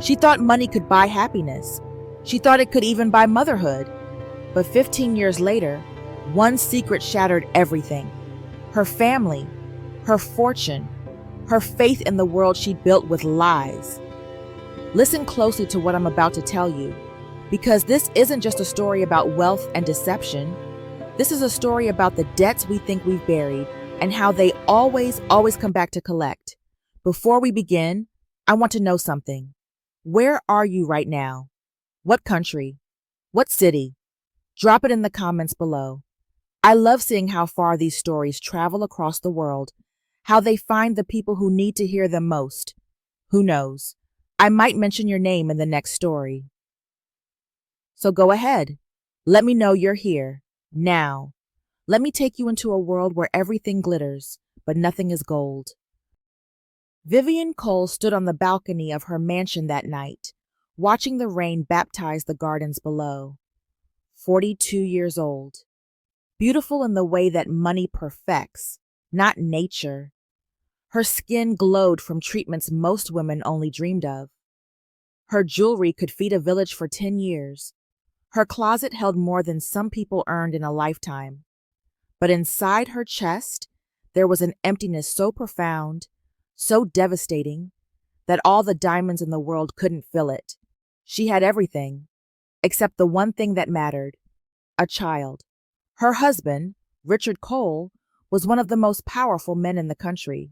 She thought money could buy happiness. She thought it could even buy motherhood. But 15 years later, one secret shattered everything. Her family, her fortune, her faith in the world she built with lies. Listen closely to what I'm about to tell you, because this isn't just a story about wealth and deception. This is a story about the debts we think we've buried and how they always come back to collect. Before we begin, I want to know something. Where are you right now? What country? What city? Drop it in the comments below. I love seeing how far these stories travel across the world, how they find the people who need to hear them most. Who knows? I might mention your name in the next story. So go ahead. Let me know you're here. Now. Let me take you into a world where everything glitters, but nothing is gold. Vivian Cole stood on the balcony of her mansion that night, watching the rain baptize the gardens below. 42 years old. Beautiful in the way that money perfects, not nature. Her skin glowed from treatments most women only dreamed of. Her jewelry could feed a village for 10 years. Her closet held more than some people earned in a lifetime. But inside her chest, there was an emptiness so profound, so devastating, that all the diamonds in the world couldn't fill it. She had everything, except the one thing that mattered: a child. Her husband, Richard Cole, was one of the most powerful men in the country.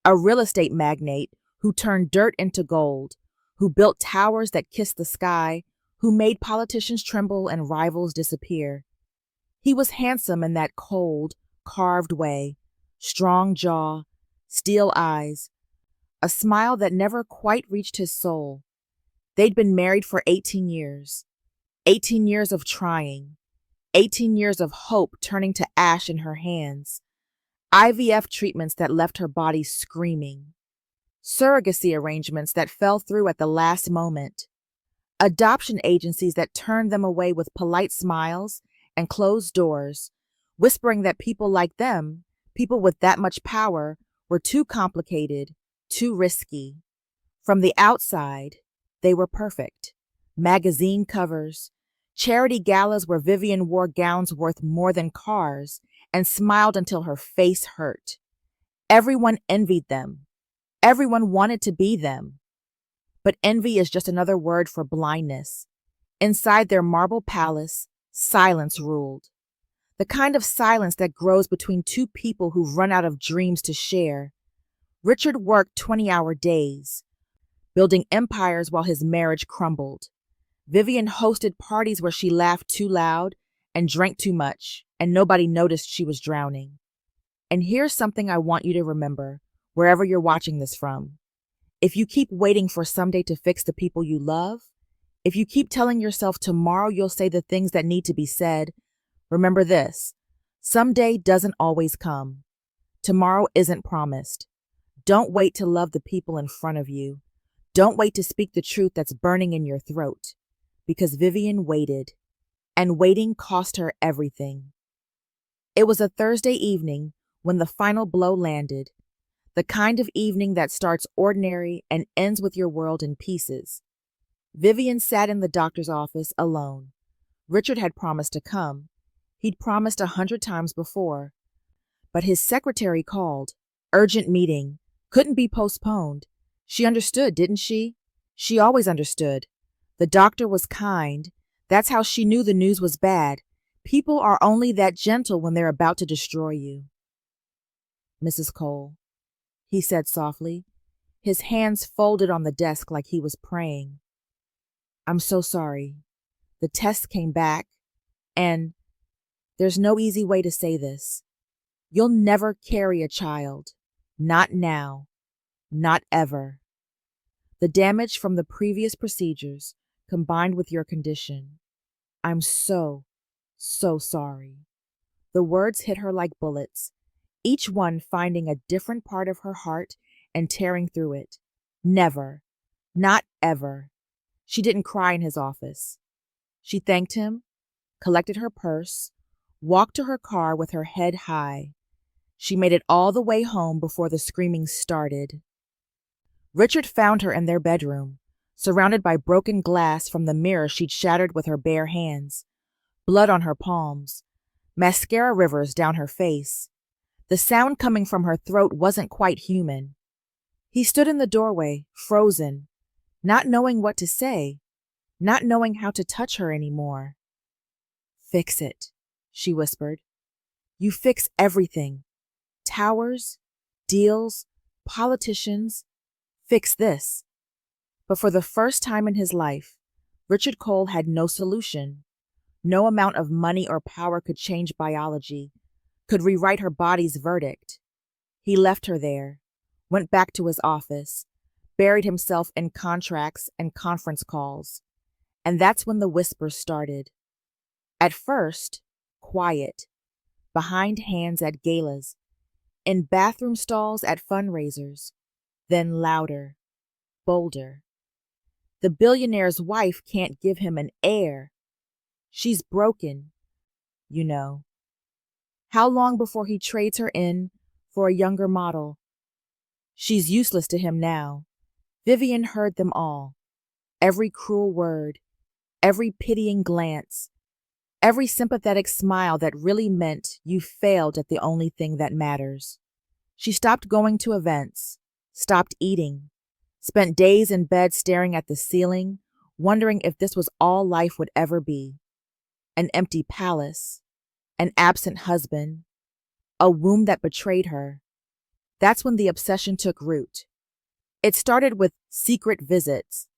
A real estate magnate who turned dirt into gold, who built towers that kissed the sky, who made politicians tremble and rivals disappear. He was handsome in that cold, carved way, strong jaw, steel eyes, a smile that never quite reached his soul. They'd been married for 18 years. 18 years of trying. 18 years of hope turning to ash in her hands. IVF treatments that left her body screaming. Surrogacy arrangements that fell through at the last moment. Adoption agencies that turned them away with polite smiles and closed doors, whispering that people like them, people with that much power, were too complicated, too risky. From the outside, they were perfect. Magazine covers, charity galas where Vivian wore gowns worth more than cars and smiled until her face hurt. Everyone envied them. Everyone wanted to be them. But envy is just another word for blindness. Inside their marble palace, silence ruled. The kind of silence that grows between two people who've run out of dreams to share. Richard worked 20-hour days, building empires while his marriage crumbled. Vivian hosted parties where she laughed too loud and drank too much, and nobody noticed she was drowning. And here's something I want you to remember, wherever you're watching this from. If you keep waiting for someday to fix the people you love, if you keep telling yourself tomorrow you'll say the things that need to be said, remember this: someday doesn't always come. Tomorrow isn't promised. Don't wait to love the people in front of you. Don't wait to speak the truth that's burning in your throat. Because Vivian waited, and waiting cost her everything. It was a Thursday evening when the final blow landed, the kind of evening that starts ordinary and ends with your world in pieces. Vivian sat in the doctor's office alone. Richard had promised to come. He'd promised 100 times before. But his secretary called. Urgent meeting. Couldn't be postponed. She understood, didn't she? She always understood. The doctor was kind. That's how she knew the news was bad. People are only that gentle when they're about to destroy you. Mrs. Cole, he said softly, his hands folded on the desk like he was praying. I'm so sorry. The test came back, and there's no easy way to say this. You'll never carry a child. Not now. Not ever. The damage from the previous procedures combined with your condition. I'm so sorry. The words hit her like bullets, each one finding a different part of her heart and tearing through it. Never. Not ever. She didn't cry in his office. She thanked him, collected her purse, walked to her car with her head high. She made it all the way home before the screaming started. Richard found her in their bedroom, surrounded by broken glass from the mirror she'd shattered with her bare hands, blood on her palms, mascara rivers down her face. The sound coming from her throat wasn't quite human. He stood in the doorway, frozen, not knowing what to say, not knowing how to touch her anymore. "Fix it," she whispered. "You fix everything. Towers, deals, politicians. Fix this." But for the first time in his life, Richard Cole had no solution. No amount of money or power could change biology, could rewrite her body's verdict. He left her there, went back to his office, buried himself in contracts and conference calls. And that's when the whispers started. At first, quiet, behind hands at galas, in bathroom stalls at fundraisers, then louder, bolder. The billionaire's wife can't give him an heir. She's broken, you know. How long before he trades her in for a younger model? She's useless to him now. Vivian heard them all. Every cruel word, every pitying glance, every sympathetic smile that really meant you failed at the only thing that matters. She stopped going to events, stopped eating, spent days in bed staring at the ceiling, wondering if this was all life would ever be. An empty palace, an absent husband, a womb that betrayed her. That's when the obsession took root. It started with secret visits.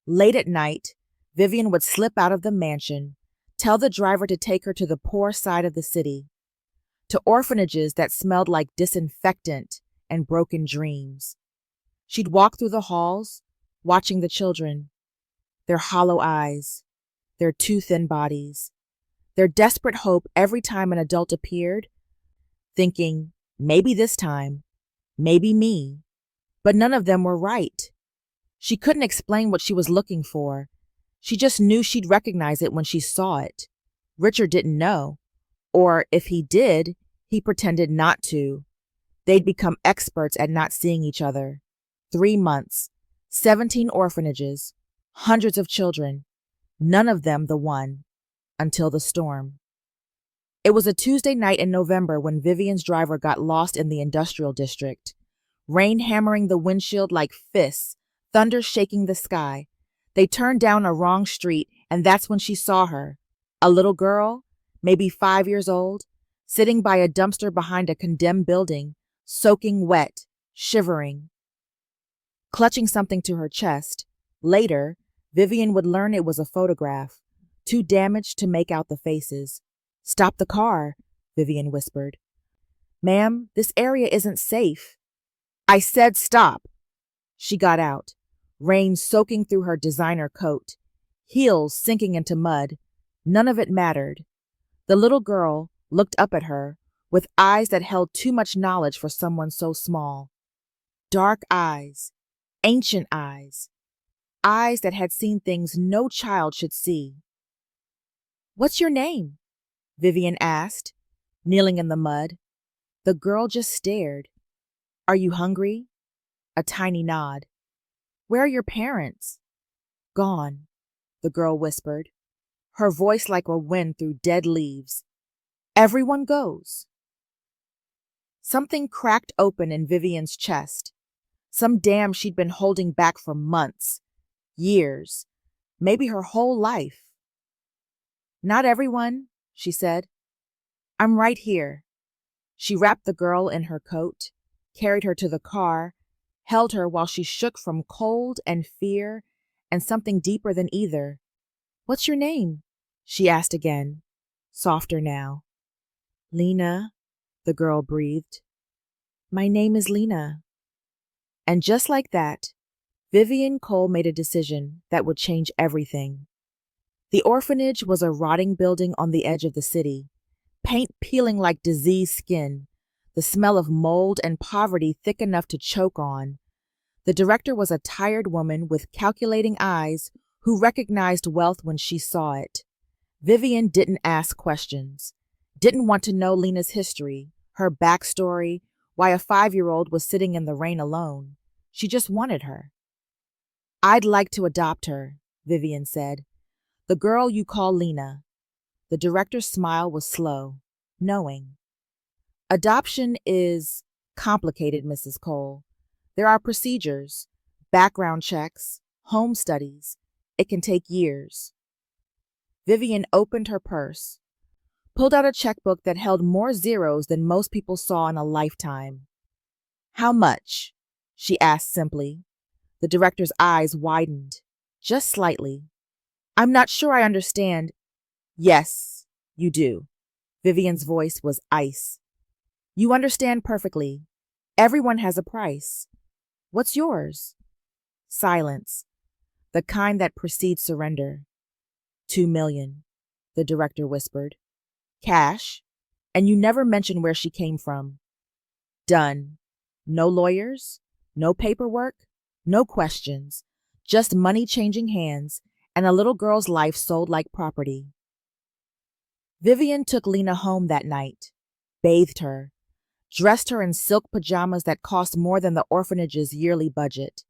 Late at night, Vivian would slip out of the mansion, tell the driver to take her to the poor side of the city, to orphanages that smelled like disinfectant and broken dreams. She'd walk through the halls, watching the children, their hollow eyes, their too thin bodies, their desperate hope every time an adult appeared, thinking, maybe this time, maybe me. But none of them were right. She couldn't explain what she was looking for. She just knew she'd recognize it when she saw it. Richard didn't know. Or if he did, he pretended not to. They'd become experts at not seeing each other. 3 months, 17 orphanages, hundreds of children, none of them the one, until the storm. It was a Tuesday night in November when Vivian's driver got lost in the industrial district. Rain hammering the windshield like fists, thunder shaking the sky. They turned down a wrong street, and that's when she saw her. A little girl, maybe 5 years old, sitting by a dumpster behind a condemned building, soaking wet, shivering, clutching something to her chest. Later, Vivian would learn it was a photograph, too damaged to make out the faces. "Stop the car," Vivian whispered. "Ma'am, this area isn't safe." "I said stop." She got out, rain soaking through her designer coat, heels sinking into mud. None of it mattered. The little girl looked up at her with eyes that held too much knowledge for someone so small. Dark eyes, ancient eyes, eyes that had seen things no child should see. "What's your name?" Vivian asked, kneeling in the mud. The girl just stared. "Are you hungry?" A tiny nod. "Where are your parents?" "Gone," the girl whispered, her voice like a wind through dead leaves. "Everyone goes." Something cracked open in Vivian's chest. Some dam she'd been holding back for months, years, maybe her whole life. "Not everyone," she said. "I'm right here." She wrapped the girl in her coat, carried her to the car, held her while she shook from cold and fear and something deeper than either. "What's your name?" she asked again, softer now. "Lena," the girl breathed. "My name is Lena." And just like that, Vivian Cole made a decision that would change everything. The orphanage was a rotting building on the edge of the city, paint peeling like diseased skin, the smell of mold and poverty thick enough to choke on. The director was a tired woman with calculating eyes who recognized wealth when she saw it. Vivian didn't ask questions, didn't want to know Lena's history, her backstory, why a 5-year-old was sitting in the rain alone. She just wanted her. I'd like to adopt her, Vivian said. The girl you call Lena. The director's smile was slow, knowing. Adoption is complicated, Mrs. Cole. There are procedures, background checks, home studies. It can take years. Vivian opened her purse, pulled out a checkbook that held more zeros than most people saw in a lifetime. How much? She asked simply. The director's eyes widened, just slightly. I'm not sure I understand. Yes, you do. Vivian's voice was ice. You understand perfectly. Everyone has a price. What's yours? Silence, the kind that precedes surrender. 2 million, the director whispered. Cash, and you never mention where she came from. Done. No lawyers, no paperwork, no questions, just money changing hands and a little girl's life sold like property. Vivian took Lena home that night, bathed her, dressed her in silk pajamas that cost more than the orphanage's yearly budget,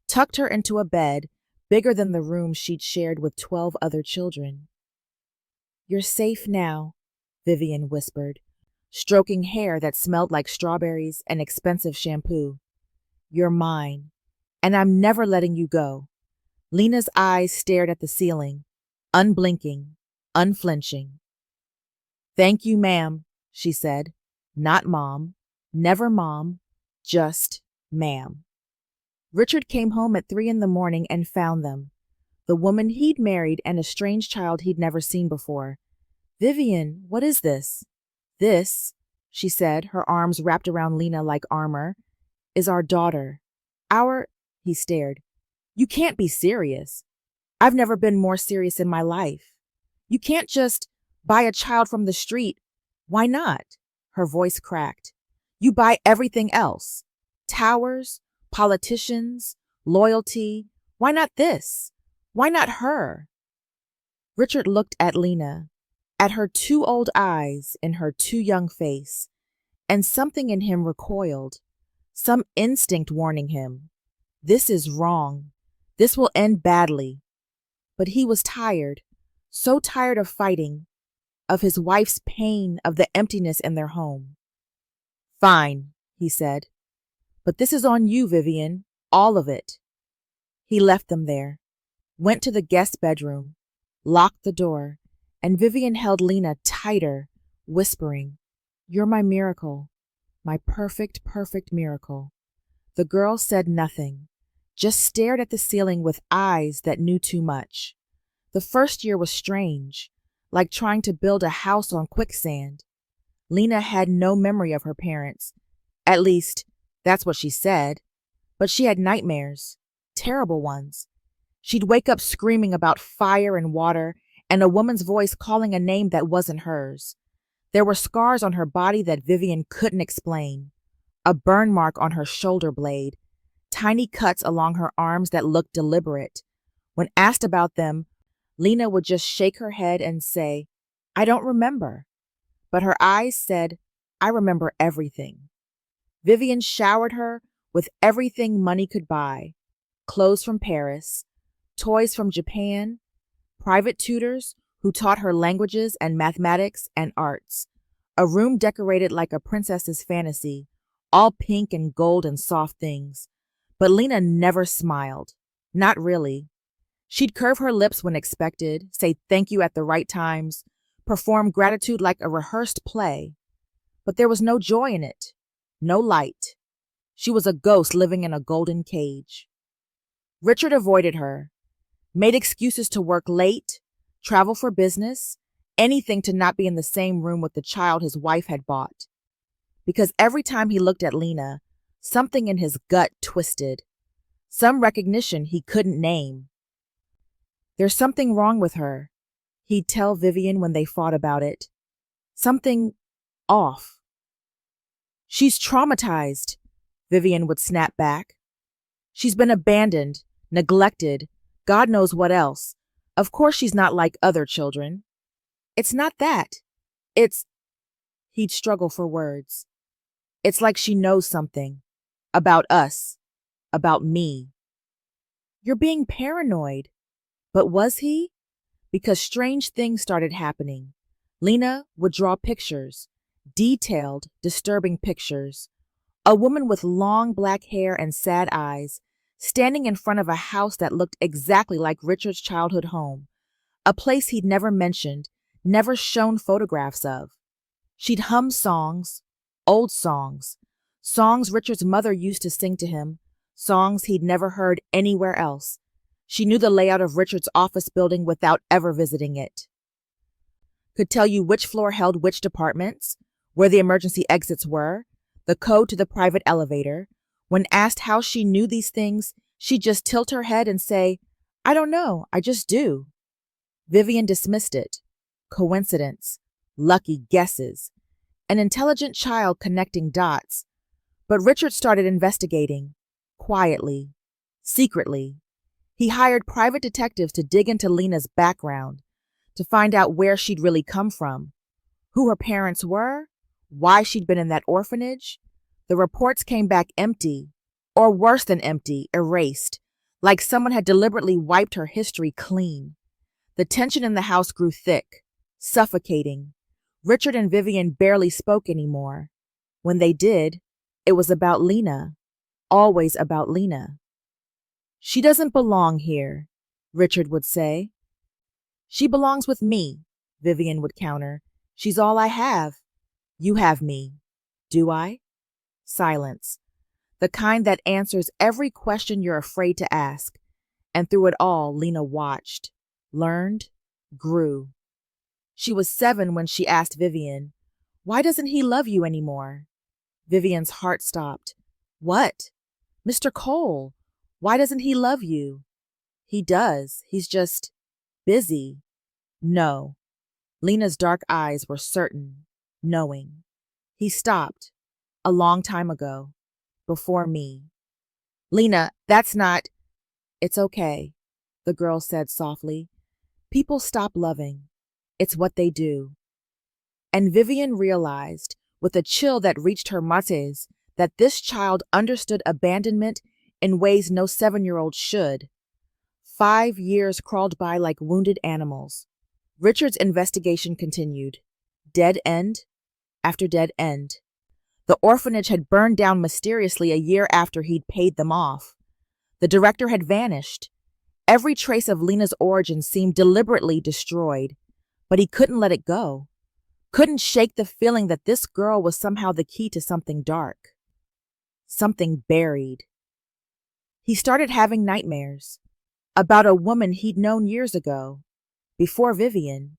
tucked her into a bed bigger than the room she'd shared with 12 other children. You're safe now, Vivian whispered, stroking hair that smelled like strawberries and expensive shampoo. You're mine, and I'm never letting you go. Lena's eyes stared at the ceiling, unblinking, unflinching. Thank you, ma'am, she said. Not mom, never mom, just ma'am. Richard came home at 3 a.m. and found them. The woman he'd married and a strange child he'd never seen before. Vivian, what is this? This, she said, her arms wrapped around Lena like armor, is our daughter. He stared. You can't be serious. I've never been more serious in my life. You can't just buy a child from the street. Why not? Her voice cracked. You buy everything else. Towers, politicians, loyalty. Why not this? Why not her? Richard looked at Lena, at her 2 old eyes in her 2 young face, and something in him recoiled, some instinct warning him. This is wrong. This will end badly. But he was tired, so tired of fighting, of his wife's pain, of the emptiness in their home. Fine, he said. But this is on you, Vivian, all of it. He left them there, went to the guest bedroom, locked the door, and Vivian held Lena tighter, whispering, You're my miracle, my perfect, perfect miracle. The girl said nothing, just stared at the ceiling with eyes that knew too much. The first year was strange, like trying to build a house on quicksand. Lena had no memory of her parents. At least, that's what she said. But she had nightmares, terrible ones. She'd wake up screaming about fire and water and a woman's voice calling a name that wasn't hers. There were scars on her body that Vivian couldn't explain. A burn mark on her shoulder blade, tiny cuts along her arms that looked deliberate. When asked about them, Lena would just shake her head and say, I don't remember. But her eyes said, I remember everything. Vivian showered her with everything money could buy. Clothes from Paris, toys from Japan, private tutors who taught her languages and mathematics and arts, a room decorated like a princess's fantasy, all pink and gold and soft things. But Lena never smiled. Not really. She'd curve her lips when expected, say thank you at the right times, perform gratitude like a rehearsed play. But there was no joy in it, no light. She was a ghost living in a golden cage. Richard avoided her, made excuses to work late, travel for business, anything to not be in the same room with the child his wife had bought. Because every time he looked at Lena, something in his gut twisted, some recognition he couldn't name. There's something wrong with her, he'd tell Vivian when they fought about it. Something off. She's traumatized, Vivian would snap back. She's been abandoned, neglected, God knows what else. Of course she's not like other children. It's not that. He'd struggle for words. It's like she knows something. About us. About me. You're being paranoid. But was he? Because strange things started happening. Lena would draw pictures, detailed, disturbing pictures. A woman with long black hair and sad eyes, standing in front of a house that looked exactly like Richard's childhood home, a place he'd never mentioned, never shown photographs of. She'd hum songs, old songs, songs Richard's mother used to sing to him, songs he'd never heard anywhere else. She knew the layout of Richard's office building without ever visiting it. Could tell you which floor held which departments, where the emergency exits were, the code to the private elevator. When asked how she knew these things, she'd just tilt her head and say, "I don't know, I just do." Vivian dismissed it. Coincidence. Lucky guesses. An intelligent child connecting dots. But Richard started investigating. Quietly. Secretly. He hired private detectives to dig into Lena's background, to find out where she'd really come from, who her parents were, why she'd been in that orphanage. The reports came back empty, or worse than empty, erased, like someone had deliberately wiped her history clean. The tension in the house grew thick, suffocating. Richard and Vivian barely spoke anymore. When they did, it was about Lena, always about Lena. "She doesn't belong here," Richard would say. "She belongs with me," Vivian would counter. "She's all I have. You have me. Do I?" Silence. The kind that answers every question you're afraid to ask. And through it all, Lena watched, learned, grew. She was 7 when she asked Vivian, "Why doesn't he love you anymore?" Vivian's heart stopped. "What? Mr. Cole, why doesn't he love you?" "He does. He's just busy." "No." Lena's dark eyes were certain, knowing. "He stopped. A long time ago. Before me." "Lena, that's not—" "It's okay," the girl said softly. "People stop loving. It's what they do." And Vivian realized, with a chill that reached her mates, that this child understood abandonment in ways no 7-year-old should. 5 years crawled by like wounded animals. Richard's investigation continued. Dead end after dead end. The orphanage had burned down mysteriously a year after he'd paid them off. The director had vanished. Every trace of Lena's origin seemed deliberately destroyed, but he couldn't let it go. Couldn't shake the feeling that this girl was somehow the key to something dark. Something buried. He started having nightmares about a woman he'd known years ago, before Vivian.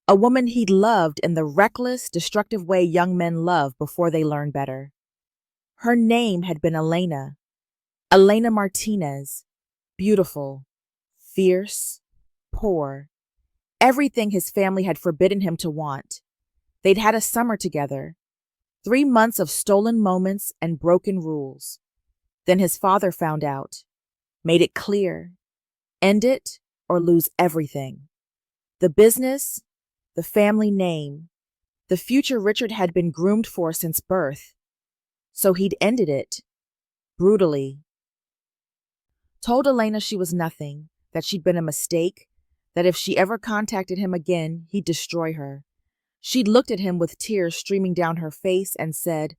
A woman he'd loved in the reckless, destructive way young men love before they learn better. Her name had been Elena. Elena Martinez. Beautiful, fierce, poor. Everything his family had forbidden him to want. They'd had a summer together. 3 months of stolen moments and broken rules. Then his father found out. Made it clear. End it or lose everything. The business, the family name, the future Richard had been groomed for since birth. So he'd ended it. Brutally. Told Elena she was nothing, that she'd been a mistake, that if she ever contacted him again, he'd destroy her. She'd looked at him with tears streaming down her face and said,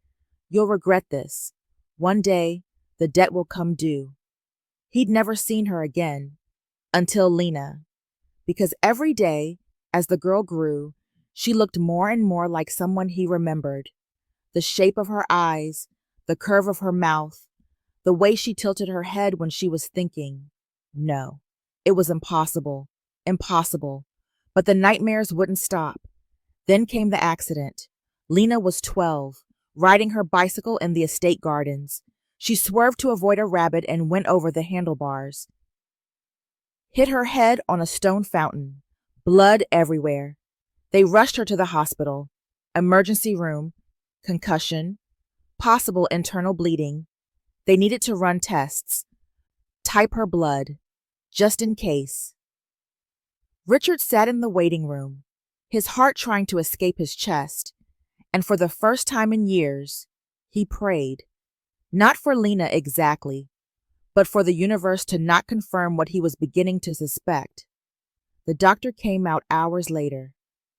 "You'll regret this. One day, the debt will come due." He'd never seen her again, until Lena. Because every day, as the girl grew, she looked more and more like someone he remembered. The shape of her eyes, the curve of her mouth, the way she tilted her head when she was thinking. No, it was impossible, impossible. But the nightmares wouldn't stop. Then came the accident. Lena was 12, riding her bicycle in the estate gardens. She swerved to avoid a rabbit and went over the handlebars. Hit her head on a stone fountain. Blood everywhere. They rushed her to the hospital. Emergency room. Concussion. Possible internal bleeding. They needed to run tests. Type her blood. Just in case. Richard sat in the waiting room, his heart trying to escape his chest, and for the first time in years, he prayed. Not for Lena exactly, but for the universe to not confirm what he was beginning to suspect. The doctor came out hours later,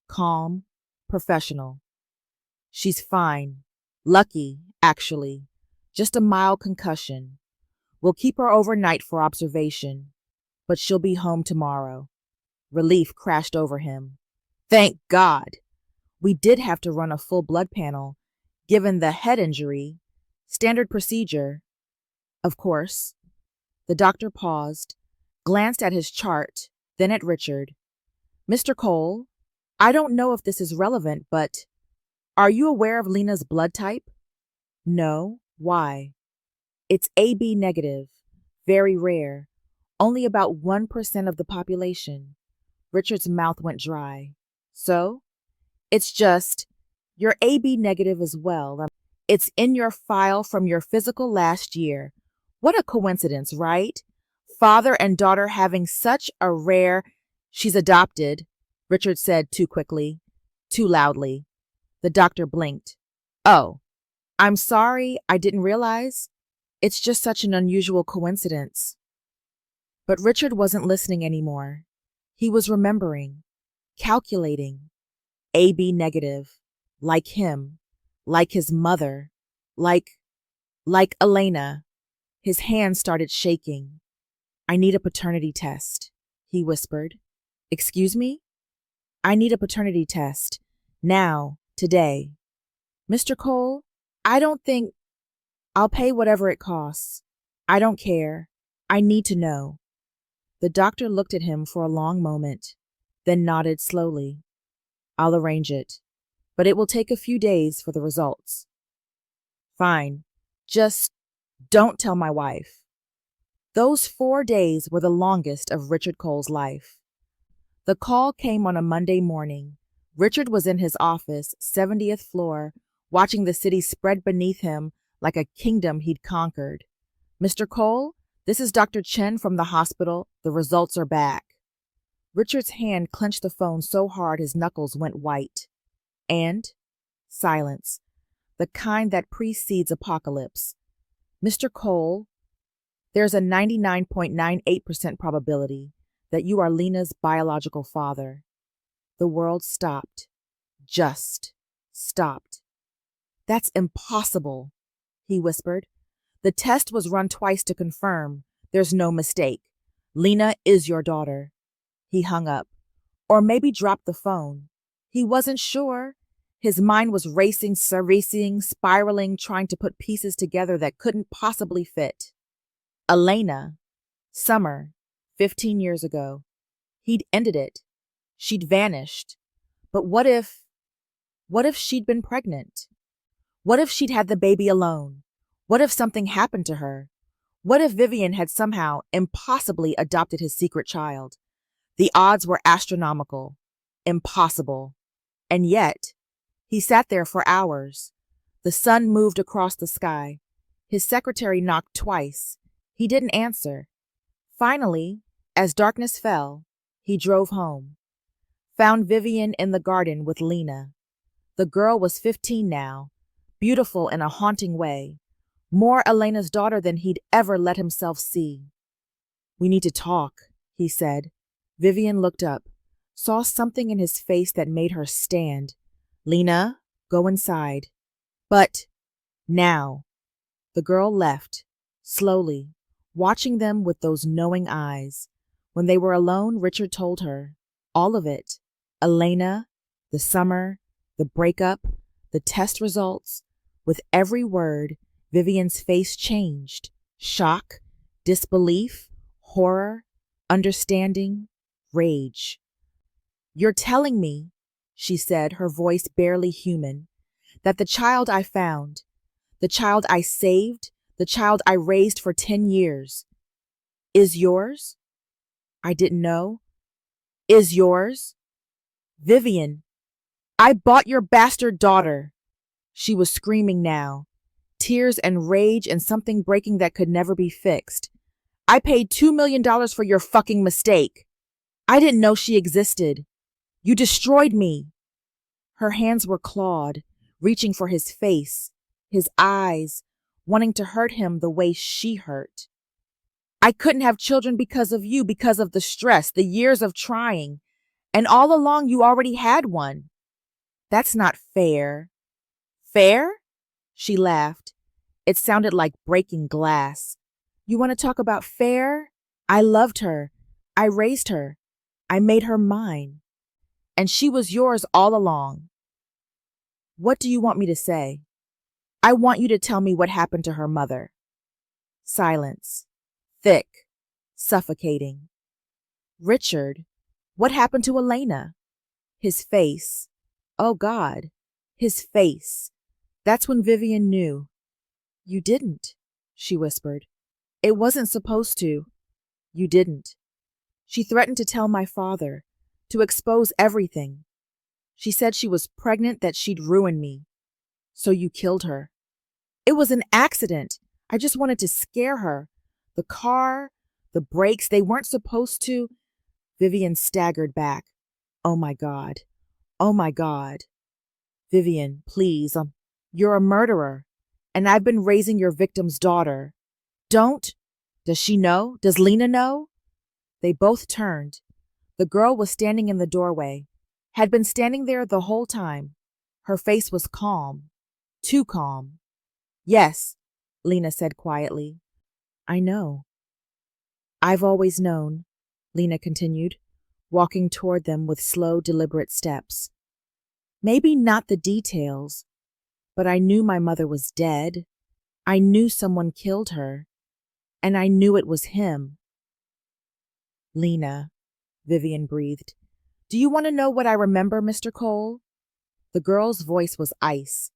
calm, professional. She's fine. Lucky, actually. Just a mild concussion. We'll keep her overnight for observation, but she'll be home tomorrow. Relief crashed over him. Thank God! We did have to run a full blood panel, given the head injury. Standard procedure. Of course. The doctor paused, glanced at his chart, then at Richard. Mr. Cole, I don't know if this is relevant, but are you aware of Lena's blood type? No. Why? It's AB negative. Very rare. Only about 1% of the population. Richard's mouth went dry. So? It's just, you're AB negative as well. It's in your file from your physical last year. What a coincidence, right? Father and daughter having such a rare... She's adopted, Richard said too quickly, too loudly. The doctor blinked. Oh, I'm sorry, I didn't realize. It's just such an unusual coincidence. But Richard wasn't listening anymore. He was remembering, calculating. AB negative, like him, like his mother, like Elena. His hand started shaking. I need a paternity test, he whispered. Excuse me? I need a paternity test. Now, today. Mr. Cole, I don't think... I'll pay whatever it costs. I don't care. I need to know. The doctor looked at him for a long moment, then nodded slowly. I'll arrange it, but it will take a few days for the results. Fine. Just don't tell my wife. Those 4 days were the longest of Richard Cole's life. The call came on a Monday morning. Richard was in his office, 70th floor, watching the city spread beneath him like a kingdom he'd conquered. Mr. Cole, this is Dr. Chen from the hospital. The results are back. Richard's hand clenched the phone so hard his knuckles went white. And silence, the kind that precedes apocalypse. Mr. Cole, there's a 99.98% probability that you are Lena's biological father. The world stopped. Just stopped. That's impossible, he whispered. The test was run twice to confirm. There's no mistake. Lena is your daughter. He hung up, or maybe dropped the phone. He wasn't sure. His mind was racing, spiraling, trying to put pieces together that couldn't possibly fit. Elena. Summer. 15 years ago. He'd ended it. She'd vanished. But what if she'd been pregnant? What if she'd had the baby alone? What if something happened to her? What if Vivian had somehow, impossibly adopted his secret child? The odds were astronomical. Impossible. And yet, he sat there for hours. The sun moved across the sky. His secretary knocked twice. He didn't answer. Finally, as darkness fell, he drove home. Found Vivian in the garden with Lena. The girl was 15 now, beautiful in a haunting way, more Elena's daughter than he'd ever let himself see. We need to talk, he said. Vivian looked up, saw something in his face that made her stand. Lena, go inside. But now. The girl left, slowly, watching them with those knowing eyes. When they were alone, Richard told her. All of it. Elena, the summer, the breakup, the test results. With every word, Vivian's face changed. Shock, disbelief, horror, understanding, rage. You're telling me, she said, her voice barely human, that the child I found, the child I saved, the child I raised for 10 years, is yours? I didn't know. Is yours? Vivian, I bought your bastard daughter. She was screaming now, tears and rage and something breaking that could never be fixed. I paid $2 million for your fucking mistake. I didn't know she existed. You destroyed me. Her hands were clawed, reaching for his face, his eyes, wanting to hurt him the way she hurt. I couldn't have children because of you, because of the stress, the years of trying. And all along you already had one. That's not fair. Fair? She laughed. It sounded like breaking glass. You want to talk about fair? I loved her. I raised her. I made her mine. And she was yours all along. What do you want me to say? I want you to tell me what happened to her mother. Silence. Thick. Suffocating. Richard, what happened to Elena? His face. Oh God. His face. That's when Vivian knew. You didn't, she whispered. It wasn't supposed to. You didn't. She threatened to tell my father, to expose everything. She said she was pregnant, that she'd ruin me. So you killed her. It was an accident. I just wanted to scare her. The car, the brakes, they weren't supposed to. Vivian staggered back. Oh my God. Oh my God. Vivian, please, you're a murderer, and I've been raising your victim's daughter. Don't. Does she know? Does Lena know? They both turned. The girl was standing in the doorway, had been standing there the whole time. Her face was calm. Too calm. Yes, Lena said quietly. I know. I've always known, Lena continued, walking toward them with slow, deliberate steps. Maybe not the details, but I knew my mother was dead. I knew someone killed her, and I knew it was him. Lena, Vivian breathed. Do you want to know what I remember, Mr. Cole? The girl's voice was ice.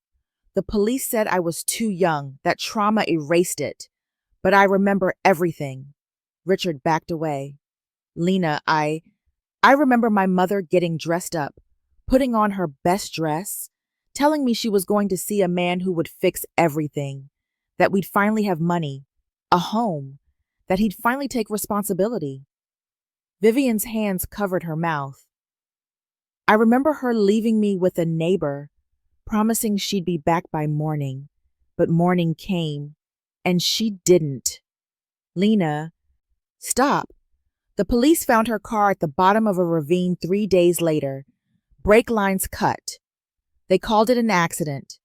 The police said I was too young, that trauma erased it. But I remember everything. Richard backed away. Lena, I remember my mother getting dressed up, putting on her best dress, telling me she was going to see a man who would fix everything, that we'd finally have money, a home, that he'd finally take responsibility. Vivian's hands covered her mouth. I remember her leaving me with a neighbor, promising she'd be back by morning, but morning came, and she didn't. Lena, stop. The police found her car at the bottom of a ravine 3 days later. Brake lines cut. They called it an accident.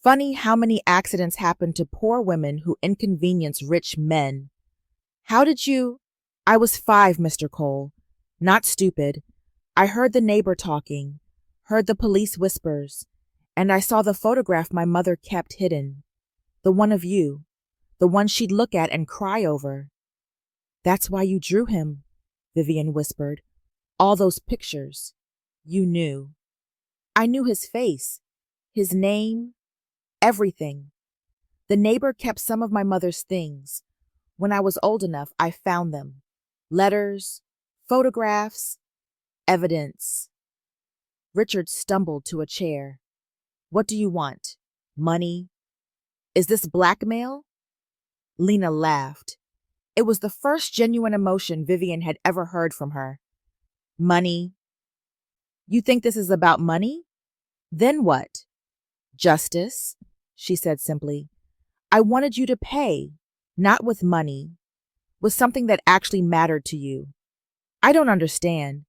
Funny how many accidents happen to poor women who inconvenience rich men. How did you? I was 5, Mr. Cole. Not stupid. I heard the neighbor talking, heard the police whispers, and I saw the photograph my mother kept hidden. The one of you. The one she'd look at and cry over. That's why you drew him, Vivian whispered. All those pictures. You knew. I knew his face, his name, everything. The neighbor kept some of my mother's things. When I was old enough, I found them. Letters, photographs, evidence. Richard stumbled to a chair. What do you want? Money? Is this blackmail? Lena laughed. It was the first genuine emotion Vivian had ever heard from her. Money. You think this is about money? Then what? Justice, she said simply. I wanted you to pay, not with money, with something that actually mattered to you. I don't understand.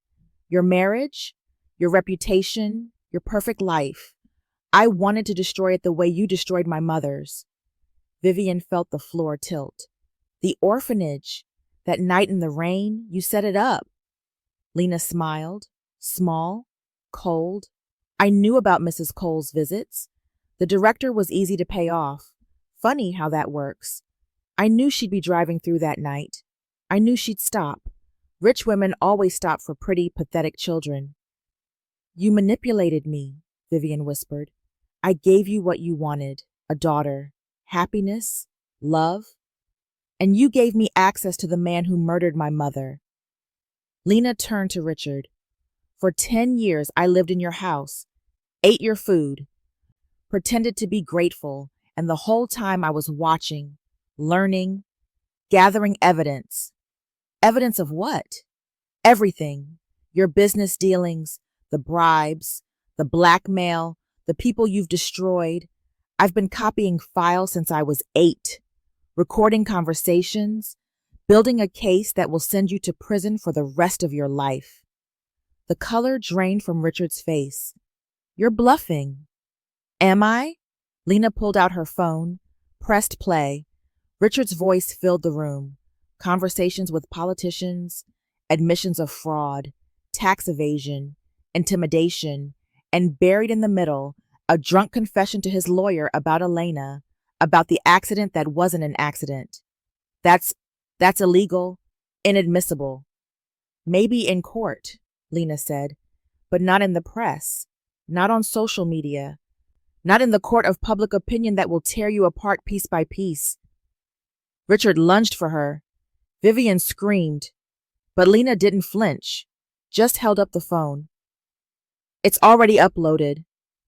Your marriage, your reputation, your perfect life. I wanted to destroy it the way you destroyed my mother's. Vivian felt the floor tilt. The orphanage, that night in the rain, you set it up. Lena smiled, small, cold. I knew about Mrs. Cole's visits. The director was easy to pay off. Funny how that works. I knew she'd be driving through that night. I knew she'd stop. Rich women always stop for pretty, pathetic children. You manipulated me, Vivian whispered. I gave you what you wanted, a daughter, happiness, love, and you gave me access to the man who murdered my mother. Lena turned to Richard. For 10 years, I lived in your house, ate your food, pretended to be grateful, and the whole time I was watching, learning, gathering evidence. Evidence of what? Everything. Your business dealings, the bribes, the blackmail, the people you've destroyed. I've been copying files since I was 8, recording conversations, building a case that will send you to prison for the rest of your life. The color drained from Richard's face. You're bluffing. Am I? Lena pulled out her phone, pressed play. Richard's voice filled the room. Conversations with politicians, admissions of fraud, tax evasion, intimidation, and buried in the middle, a drunk confession to his lawyer about Elena, about the accident that wasn't an accident. That's illegal, inadmissible. Maybe in court, Lena said, but not in the press, not on social media, not in the court of public opinion that will tear you apart piece by piece. Richard lunged for her. Vivian screamed, but Lena didn't flinch, just held up the phone. It's already uploaded.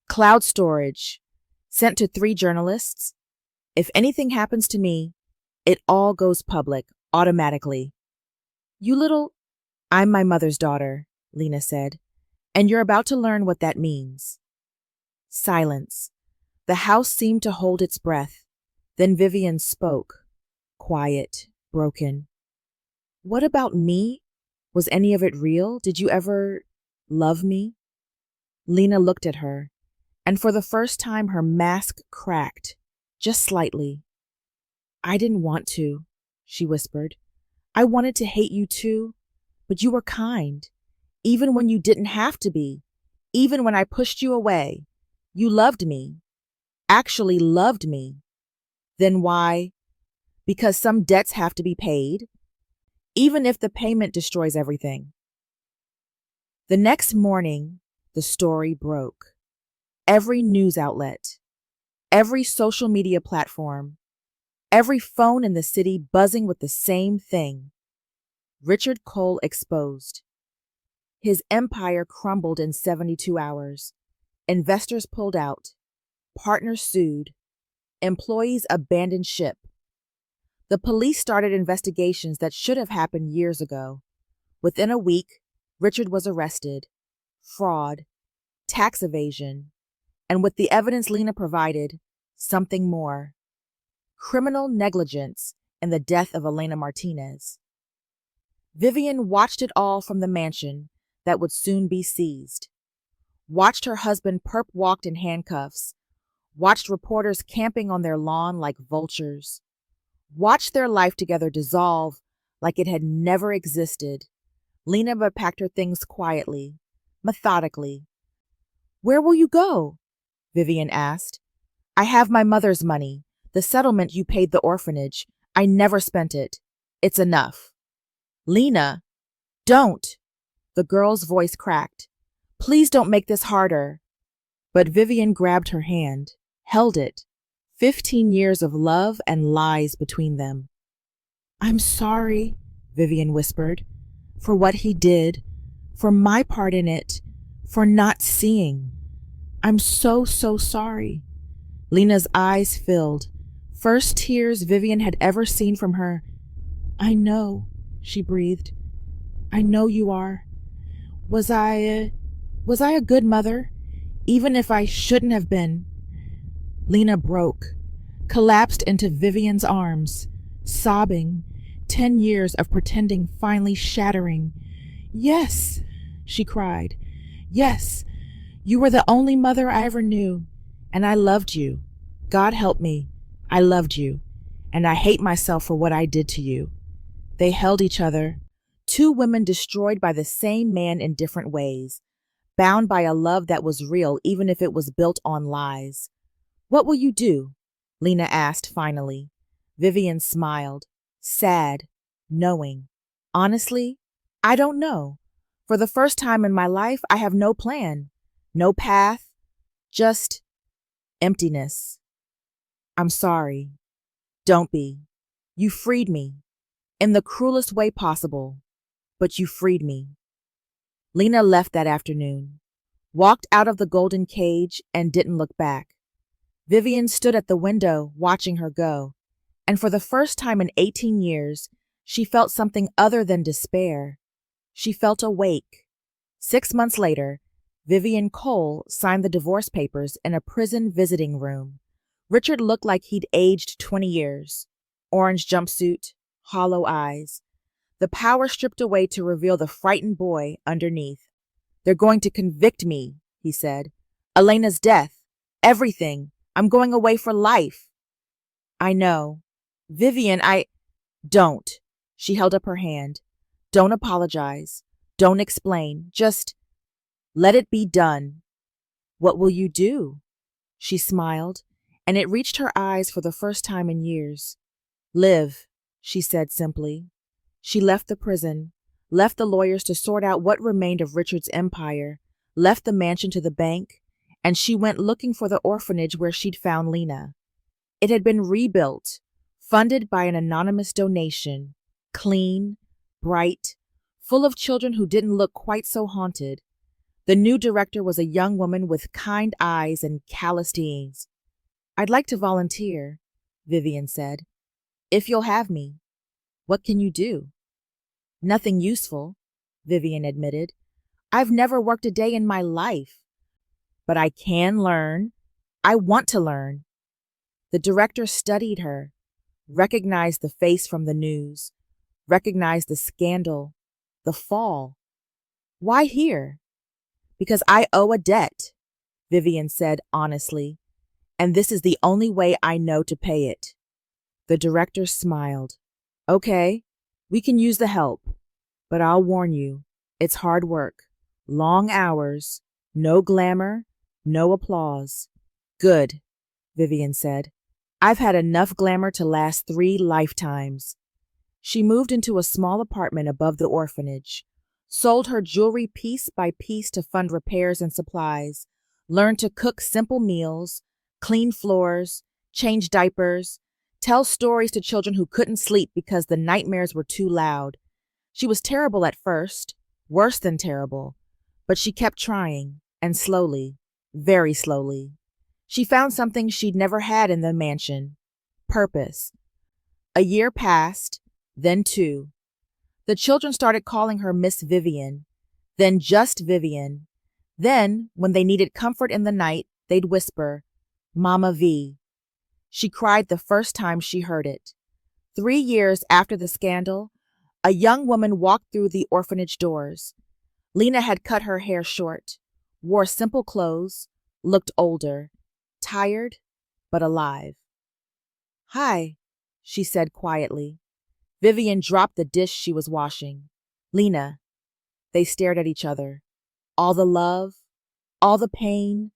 Cloud storage. Sent to 3 journalists. If anything happens to me, it all goes public, automatically. I'm my mother's daughter, Lena said, and you're about to learn what that means. Silence. The house seemed to hold its breath. Then Vivian spoke. Quiet, broken. What about me? Was any of it real? Did you ever love me? Lena looked at her, and for the first time her mask cracked, just slightly. I didn't want to, she whispered. I wanted to hate you too, but you were kind, even when you didn't have to be, even when I pushed you away. You loved me, actually loved me. Then why? Because some debts have to be paid, even if the payment destroys everything. The next morning, the story broke. Every news outlet, every social media platform, every phone in the city buzzing with the same thing. Richard Cole exposed. His empire crumbled in 72 hours. Investors pulled out. Partners sued. Employees abandoned ship. The police started investigations that should have happened years ago. Within a week, Richard was arrested. Fraud, tax evasion, and with the evidence Lena provided, something more. Criminal negligence in the death of Elena Martinez. Vivian watched it all from the mansion that would soon be seized. Watched her husband perp-walked in handcuffs. Watched reporters camping on their lawn like vultures. Watched their life together dissolve like it had never existed. Lena packed her things quietly, methodically. Where will you go? Vivian asked. I have my mother's money, the settlement you paid the orphanage. I never spent it. It's enough. Lena, don't. The girl's voice cracked. Please don't make this harder. But Vivian grabbed her hand, held it. 15 years of love and lies between them. I'm sorry, Vivian whispered, for what he did, for my part in it, for not seeing. I'm so sorry. Lena's eyes filled. First tears Vivian had ever seen from her. I know, she breathed. I know you are. Was I a good mother, even if I shouldn't have been? Lena broke, collapsed into Vivian's arms, sobbing, 10 years of pretending finally shattering. Yes, she cried. Yes, you were the only mother I ever knew, and I loved you. God help me, I loved you, and I hate myself for what I did to you. They held each other, 2 women destroyed by the same man in different ways, bound by a love that was real even if it was built on lies. What will you do? Lena asked finally. Vivian smiled, sad, knowing. Honestly, I don't know. For the first time in my life, I have no plan, no path, just emptiness. I'm sorry. Don't be. You freed me, in the cruelest way possible, but you freed me. Lena left that afternoon, walked out of the golden cage, and didn't look back. Vivian stood at the window watching her go, and for the first time in 18 years, she felt something other than despair. She felt awake. 6 months later, Vivian Cole signed the divorce papers in a prison visiting room. Richard looked like he'd aged 20 years. Orange jumpsuit, hollow eyes. The power stripped away to reveal the frightened boy underneath. "They're going to convict me," he said. "Elena's death. Everything. I'm going away for life." "I know. Vivian, Don't." She held up her hand. "Don't apologize. Don't explain. Just let it be done." "What will you do?" She smiled, and it reached her eyes for the first time in years. "Live," she said simply. She left the prison, left the lawyers to sort out what remained of Richard's empire, left the mansion to the bank, and she went looking for the orphanage where she'd found Lena. It had been rebuilt, funded by an anonymous donation, clean, bright, full of children who didn't look quite so haunted. The new director was a young woman with kind eyes and calloused ease. "I'd like to volunteer," Vivian said. "If you'll have me." "What can you do?" "Nothing useful," Vivian admitted. "I've never worked a day in my life. But I can learn. I want to learn." The director studied her, recognized the face from the news, recognized the scandal, the fall. "Why here?" "Because I owe a debt," Vivian said honestly, "and this is the only way I know to pay it." The director smiled. "Okay, we can use the help, but I'll warn you, it's hard work, long hours, no glamour, no applause." "Good," Vivian said. "I've had enough glamour to last 3 lifetimes." She moved into a small apartment above the orphanage, sold her jewelry piece by piece to fund repairs and supplies, learned to cook simple meals, clean floors, change diapers, tell stories to children who couldn't sleep because the nightmares were too loud. She was terrible at first, worse than terrible, but she kept trying, and slowly, very slowly, she found something she'd never had in the mansion: purpose. A year passed, then 2. The children started calling her Miss Vivian, then just Vivian. Then, when they needed comfort in the night, they'd whisper, "Mama V." She cried the first time she heard it. 3 years after the scandal, a young woman walked through the orphanage doors. Lena had cut her hair short, wore simple clothes, looked older, tired, but alive. "Hi," she said quietly. Vivian dropped the dish she was washing. "Lena." They stared at each other. All the love, all the pain,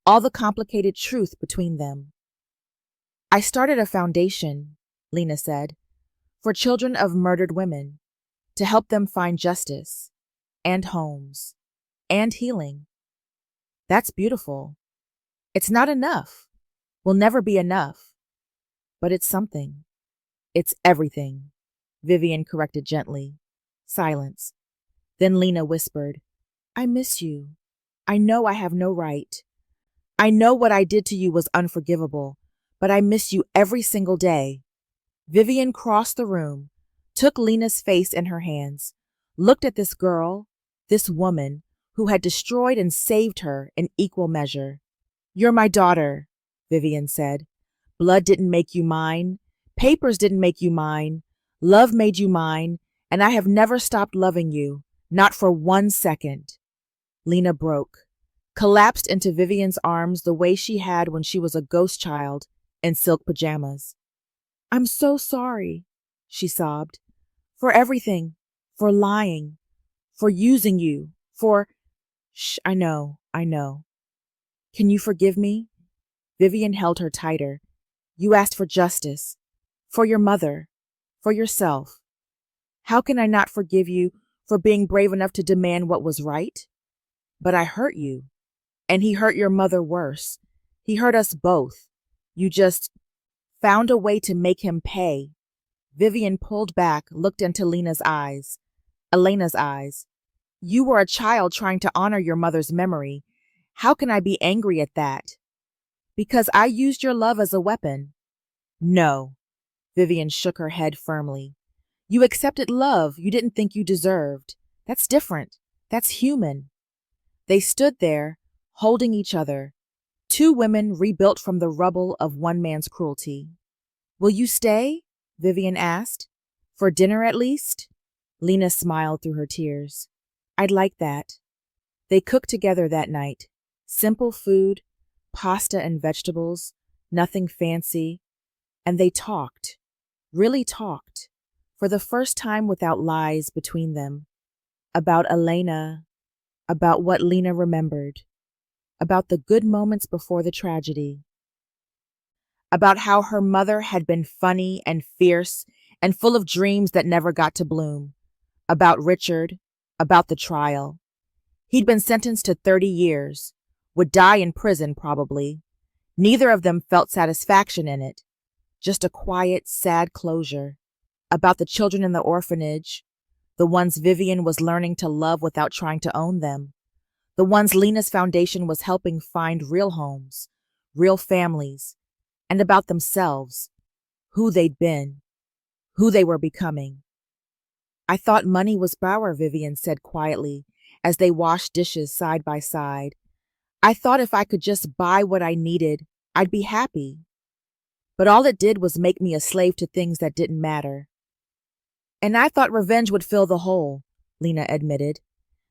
all the complicated truth between them. "I started a foundation," Lena said, "for children of murdered women, to help them find justice, and homes, and healing." "That's beautiful. It's not enough. Will never be enough. But it's something." "It's everything," Vivian corrected gently. Silence. Then Lena whispered, "I miss you. I know I have no right. I know what I did to you was unforgivable, but I miss you every single day." Vivian crossed the room, took Lena's face in her hands, looked at this girl, this woman, who had destroyed and saved her in equal measure. "You're my daughter," Vivian said. "Blood didn't make you mine. Papers didn't make you mine. Love made you mine, and I have never stopped loving you, not for 1 second." Lena broke, collapsed into Vivian's arms the way she had when she was a ghost child in silk pajamas. "I'm so sorry," she sobbed, "for everything, for lying, for using you, for—" "Shh, I know. Can you forgive me?" Vivian held her tighter. "You asked for justice, for your mother, for yourself. How can I not forgive you for being brave enough to demand what was right? But I hurt you, and he hurt your mother worse. He hurt us both. You just found a way to make him pay." Vivian pulled back, looked into Elena's eyes. "You were a child trying to honor your mother's memory. How can I be angry at that?" "Because I used your love as a weapon." "No." Vivian shook her head firmly. "You accepted love you didn't think you deserved. That's different. That's human." They stood there, holding each other, 2 women rebuilt from the rubble of one man's cruelty. "Will you stay?" Vivian asked. For dinner at least? Lena smiled through her tears. I'd like that. They cooked together that night. Simple food, pasta and vegetables, nothing fancy. And they talked, really talked, for the first time without lies between them. About Elena, about what Lena remembered, about the good moments before the tragedy, about how her mother had been funny and fierce and full of dreams that never got to bloom, about Richard, about the trial. He'd been sentenced to 30 years, would die in prison probably. Neither of them felt satisfaction in it, just a quiet, sad closure. About the children in the orphanage, the ones Vivian was learning to love without trying to own them, the ones Lena's foundation was helping find real homes, real families, and about themselves, who they'd been, who they were becoming. I thought money was power, Vivian said quietly, as they washed dishes side by side. I thought if I could just buy what I needed, I'd be happy. But all it did was make me a slave to things that didn't matter. And I thought revenge would fill the hole, Lena admitted,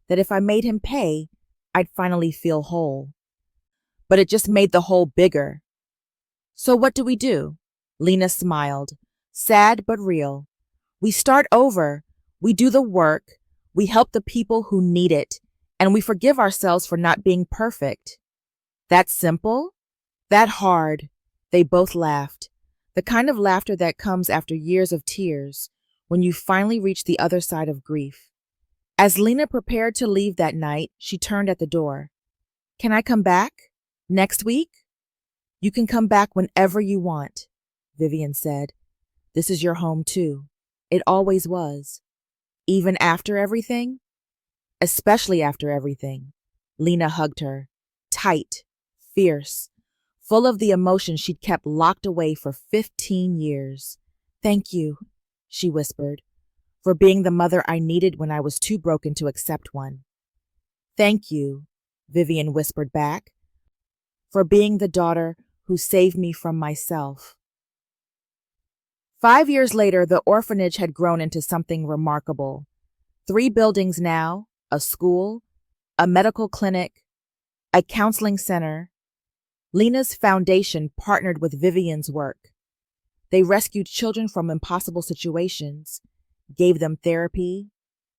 that if I made him pay, I'd finally feel whole. But it just made the hole bigger. So what do? Lena smiled, sad but real. We start over, we do the work, we help the people who need it, and we forgive ourselves for not being perfect. That simple? That hard. They both laughed, the kind of laughter that comes after years of tears, when you finally reach the other side of grief. As Lena prepared to leave that night, she turned at the door. Can I come back? Next week? You can come back whenever you want, Vivian said. This is your home too. It always was. Even after everything? Especially after everything. Lena hugged her, tight, fierce, full of the emotion she'd kept locked away for 15 years. Thank you, she whispered, for being the mother I needed when I was too broken to accept one. Thank you, Vivian whispered back, for being the daughter who saved me from myself. 5 years later, the orphanage had grown into something remarkable. 3 buildings now, a school, a medical clinic, a counseling center. Lena's foundation partnered with Vivian's work. They rescued children from impossible situations, gave them therapy,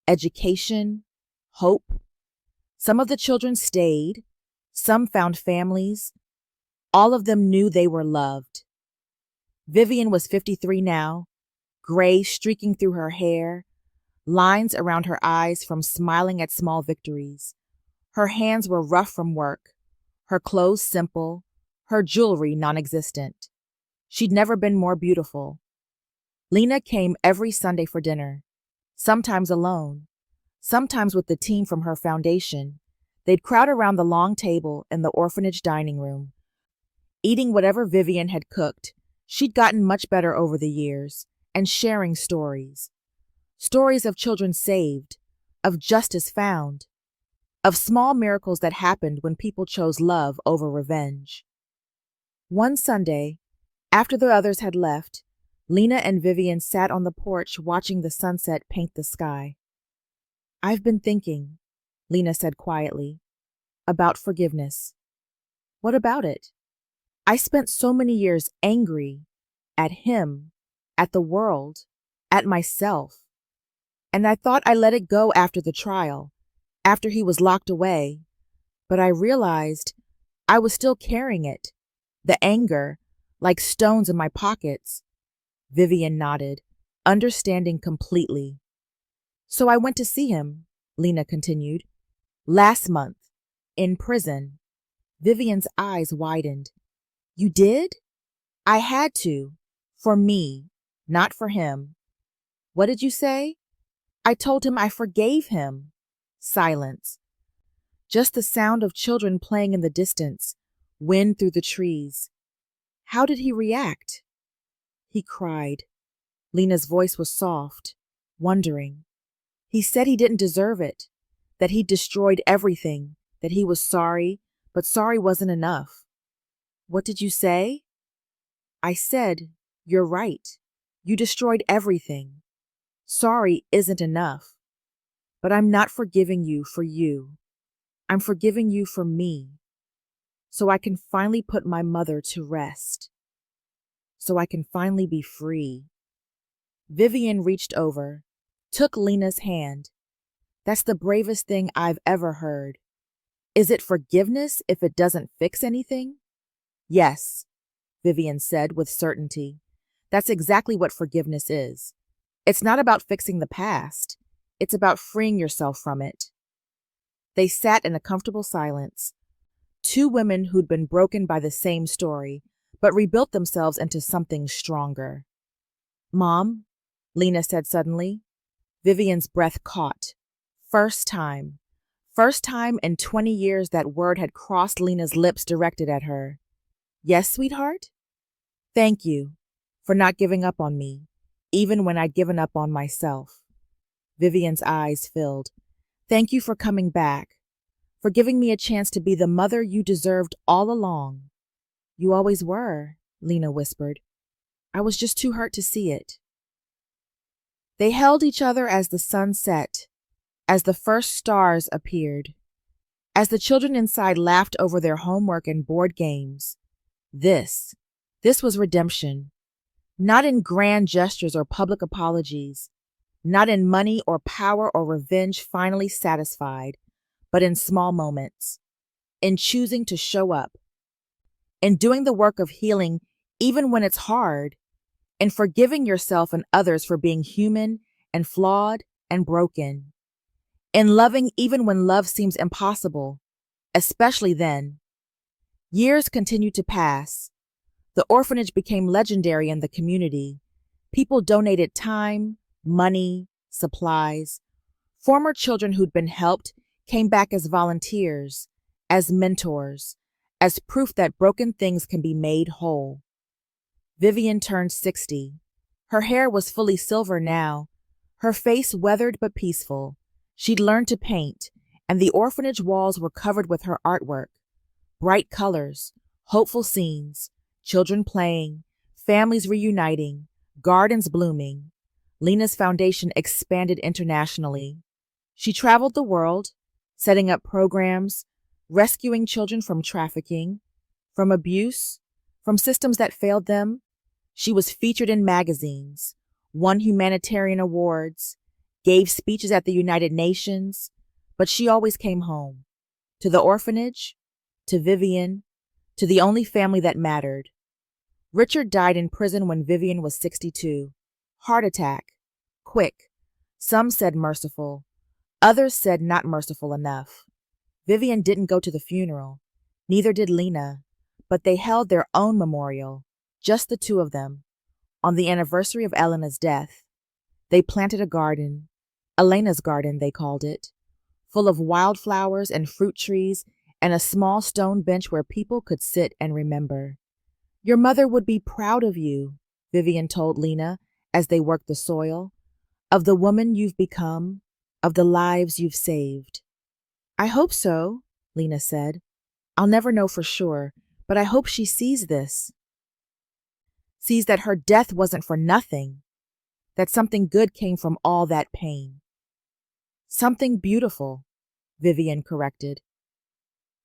education, hope. Some of the children stayed, some found families. All of them knew they were loved. Vivian was 53 now, gray streaking through her hair, lines around her eyes from smiling at small victories. Her hands were rough from work, her clothes simple, her jewelry non-existent. She'd never been more beautiful. Lena came every Sunday for dinner, sometimes alone, sometimes with the team from her foundation. They'd crowd around the long table in the orphanage dining room, eating whatever Vivian had cooked. She'd gotten much better over the years, and sharing stories. Stories of children saved, of justice found, of small miracles that happened when people chose love over revenge. One Sunday, after the others had left, Lena and Vivian sat on the porch watching the sunset paint the sky. I've been thinking, Lena said quietly, about forgiveness. What about it? I spent so many years angry at him, at the world, at myself. And I thought I let it go after the trial, after he was locked away. But I realized I was still carrying it, the anger, like stones in my pockets. Vivian nodded, understanding completely. So I went to see him, Lena continued. Last month, in prison. Vivian's eyes widened. You did? I had to. For me, not for him. What did you say? I told him I forgave him. Silence. Just the sound of children playing in the distance, wind through the trees. How did he react? He cried. Lena's voice was soft, wondering. He said he didn't deserve it, that he'd destroyed everything, that he was sorry, but sorry wasn't enough. What did you say? I said, you're right. You destroyed everything. Sorry isn't enough, but I'm not forgiving you for you. I'm forgiving you for me, so I can finally put my mother to rest, so I can finally be free. Vivian reached over, took Lena's hand. That's the bravest thing I've ever heard. Is it forgiveness if it doesn't fix anything? Yes, Vivian said with certainty. That's exactly what forgiveness is. It's not about fixing the past. It's about freeing yourself from it. They sat in a comfortable silence. Two women who'd been broken by the same story, but rebuilt themselves into something stronger. Mom, Lena said suddenly. Vivian's breath caught. First time. First time in 20 years that word had crossed Lena's lips directed at her. Yes, sweetheart? Thank you for not giving up on me, even when I'd given up on myself. Vivian's eyes filled. Thank you for coming back, for giving me a chance to be the mother you deserved all along. You always were, Lena whispered. I was just too hurt to see it. They held each other as the sun set, as the first stars appeared, as the children inside laughed over their homework and board games. This was redemption, not in grand gestures or public apologies, not in money or power or revenge finally satisfied, but in small moments, in choosing to show up, in doing the work of healing even when it's hard, in forgiving yourself and others for being human and flawed and broken, in loving even when love seems impossible, especially then. Years continued to pass. The orphanage became legendary in the community. People donated time, money, supplies. Former children who'd been helped came back as volunteers, as mentors, as proof that broken things can be made whole. Vivian turned 60. Her hair was fully silver now, her face weathered but peaceful. She'd learned to paint, and the orphanage walls were covered with her artwork. Bright colors, hopeful scenes, children playing, families reuniting, gardens blooming. Lena's foundation expanded internationally. She traveled the world, setting up programs, rescuing children from trafficking, from abuse, from systems that failed them. She was featured in magazines, won humanitarian awards, gave speeches at the United Nations, but she always came home. To the orphanage, to Vivian, to the only family that mattered. Richard died in prison when Vivian was 62. Heart attack. Quick. Some said merciful. Others said not merciful enough. Vivian didn't go to the funeral. Neither did Lena. But they held their own memorial, just the two of them, on the anniversary of Elena's death. They planted a garden, Elena's garden they called it, full of wildflowers and fruit trees and a small stone bench where people could sit and remember. Your mother would be proud of you, Vivian told Lena as they worked the soil, of the woman you've become, of the lives you've saved. I hope so, Lena said. I'll never know for sure, but I hope she sees this. Sees that her death wasn't for nothing, that something good came from all that pain. Something beautiful, Vivian corrected.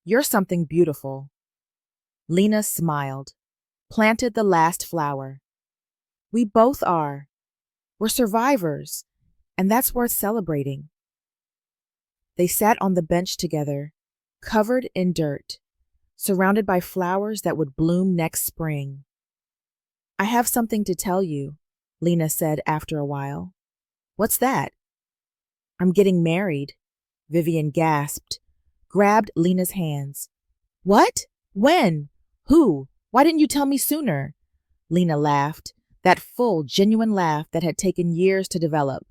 You're something beautiful. Lena smiled, planted the last flower. We both are. We're survivors, and that's worth celebrating. They sat on the bench together, covered in dirt, surrounded by flowers that would bloom next spring. I have something to tell you, Lena said after a while. What's that? I'm getting married, Vivian gasped, grabbed Lena's hands. What? When? Who? Why didn't you tell me sooner? Lena laughed, that full, genuine laugh that had taken years to develop.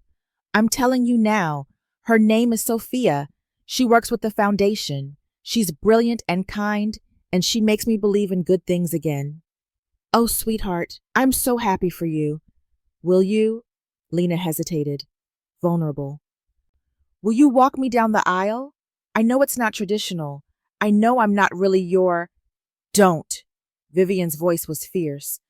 I'm telling you now. Her name is Sophia. She works with the foundation. She's brilliant and kind, and she makes me believe in good things again. Oh, sweetheart, I'm so happy for you. Will you? Lena hesitated, vulnerable. Will you walk me down the aisle? I know it's not traditional. I know I'm not really your... Don't. Vivian's voice was fierce.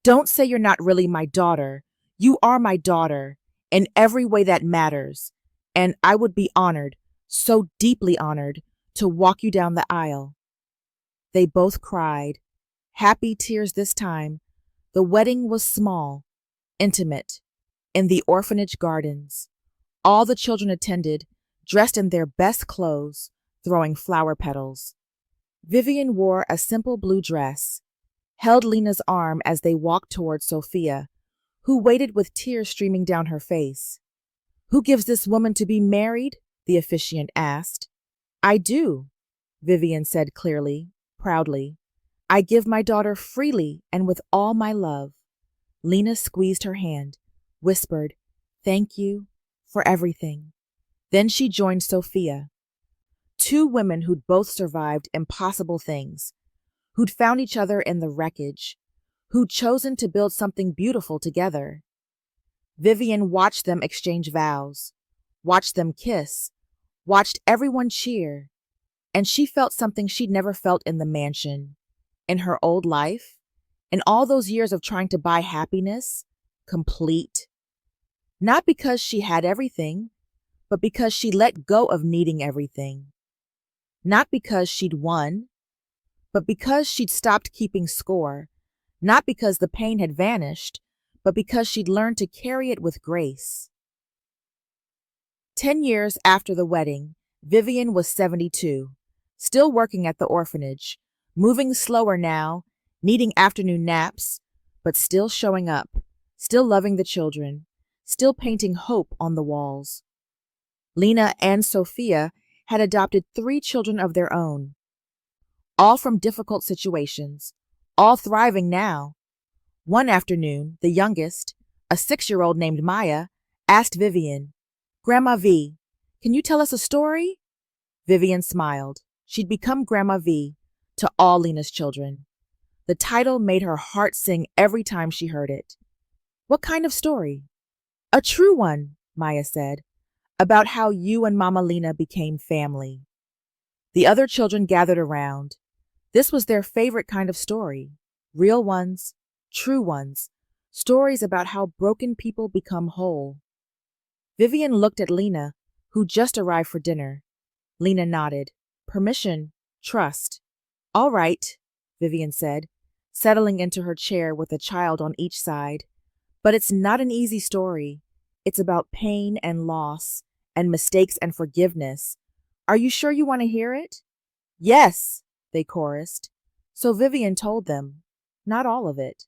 Don't say you're not really my daughter. You are my daughter, in every way that matters, and I would be honored, so deeply honored, to walk you down the aisle." They both cried, happy tears this time. The wedding was small, intimate, in the orphanage gardens. All the children attended, dressed in their best clothes, throwing flower petals. Vivian wore a simple blue dress, held Lena's arm as they walked towards Sophia, who waited with tears streaming down her face. "Who gives this woman to be married?" the officiant asked. "I do," Vivian said clearly, proudly. "I give my daughter freely and with all my love." Lena squeezed her hand, whispered, "Thank you for everything." Then she joined Sophia. Two women who'd both survived impossible things, who'd found each other in the wreckage, who'd chosen to build something beautiful together. Vivian watched them exchange vows, watched them kiss, watched everyone cheer, and she felt something she'd never felt in the mansion, in her old life, in all those years of trying to buy happiness, complete. Not because she had everything, but because she let go of needing everything. Not because she'd won, but because she'd stopped keeping score. Not because the pain had vanished, but because she'd learned to carry it with grace. 10 years after the wedding, Vivian was 72, still working at the orphanage, moving slower now, needing afternoon naps, but still showing up, still loving the children, still painting hope on the walls. Lena and Sophia had adopted 3 children of their own, all from difficult situations, all thriving now. One afternoon, the youngest, a 6-year-old named Maya, asked Vivian, "Grandma V, can you tell us a story?" Vivian smiled. She'd become Grandma V to all Lena's children. The title made her heart sing every time she heard it. "What kind of story?" "A true one," Maya said, "about how you and Mama Lena became family." The other children gathered around. This was their favorite kind of story. Real ones, true ones, stories about how broken people become whole. Vivian looked at Lena, who just arrived for dinner. Lena nodded. Permission, trust. "All right," Vivian said, settling into her chair with a child on each side. "But it's not an easy story. It's about pain and loss, and mistakes and forgiveness. Are you sure you want to hear it?" "Yes," they chorused. So Vivian told them, not all of it.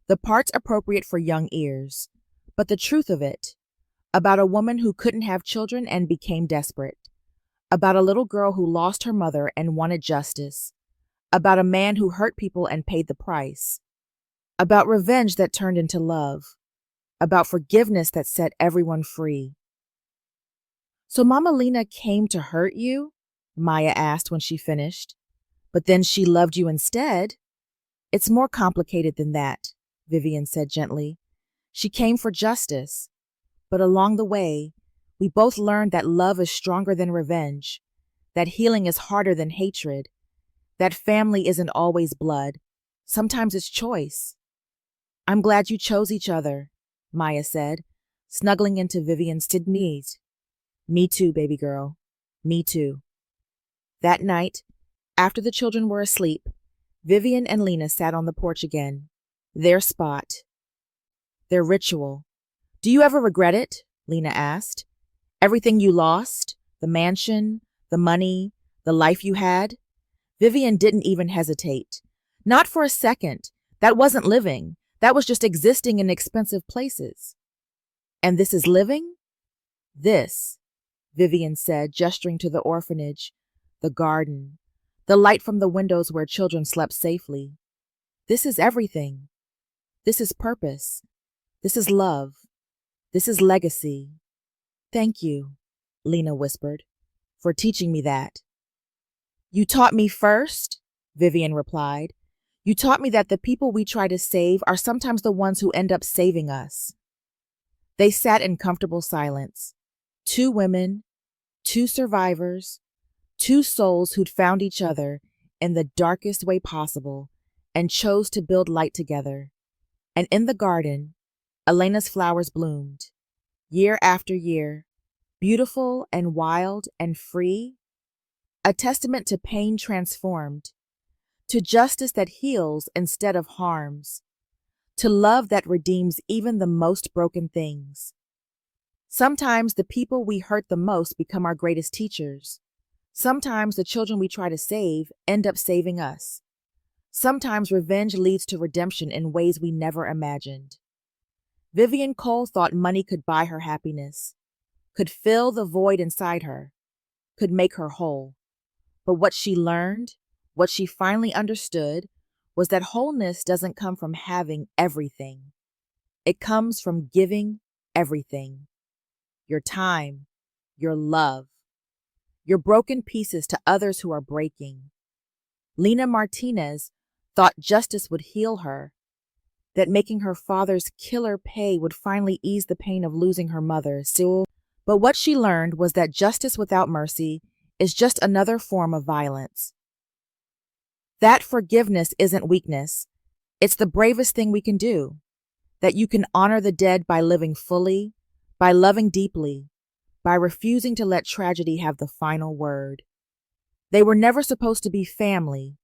The parts appropriate for young ears, but the truth of it, about a woman who couldn't have children and became desperate, about a little girl who lost her mother and wanted justice, about a man who hurt people and paid the price, about revenge that turned into love, about forgiveness that set everyone free. "So Mama Lena came to hurt you?" Maya asked when she finished. "But then she loved you instead." "It's more complicated than that," Vivian said gently. "She came for justice. But along the way, we both learned that love is stronger than revenge, that healing is harder than hatred, that family isn't always blood. Sometimes it's choice." "I'm glad you chose each other," Maya said, snuggling into Vivian's knees. "Me too, baby girl. Me too." That night, after the children were asleep, Vivian and Lena sat on the porch again. Their spot. Their ritual. "Do you ever regret it?" Lena asked. "Everything you lost? The mansion, the money, the life you had?" Vivian didn't even hesitate. Not for a second. That wasn't living. That was just existing in expensive places. "And this is living?" "This," Vivian said, gesturing to the orphanage, the garden, the light from the windows where children slept safely. "This is everything. This is purpose. This is love. This is legacy." "Thank you," Lena whispered, "for teaching me that." "You taught me first," Vivian replied. "You taught me that the people we try to save are sometimes the ones who end up saving us." They sat in comfortable silence. 2 women, 2 survivors, 2 souls who'd found each other in the darkest way possible and chose to build light together. And in the garden, Elena's flowers bloomed. year after year, beautiful and wild and free, a testament to pain transformed, to justice that heals instead of harms, to love that redeems even the most broken things. Sometimes the people we hurt the most become our greatest teachers. Sometimes the children we try to save end up saving us. Sometimes revenge leads to redemption in ways we never imagined. Vivian Cole thought money could buy her happiness, could fill the void inside her, could make her whole. But what she learned, what she finally understood, was that wholeness doesn't come from having everything. It comes from giving everything. Your time, your love, your broken pieces to others who are breaking. Lena Martinez thought justice would heal her, that making her father's killer pay would finally ease the pain of losing her mother, Sewell. But what she learned was that justice without mercy is just another form of violence. That forgiveness isn't weakness. It's the bravest thing we can do. That you can honor the dead by living fully, by loving deeply, by refusing to let tragedy have the final word. They were never supposed to be family.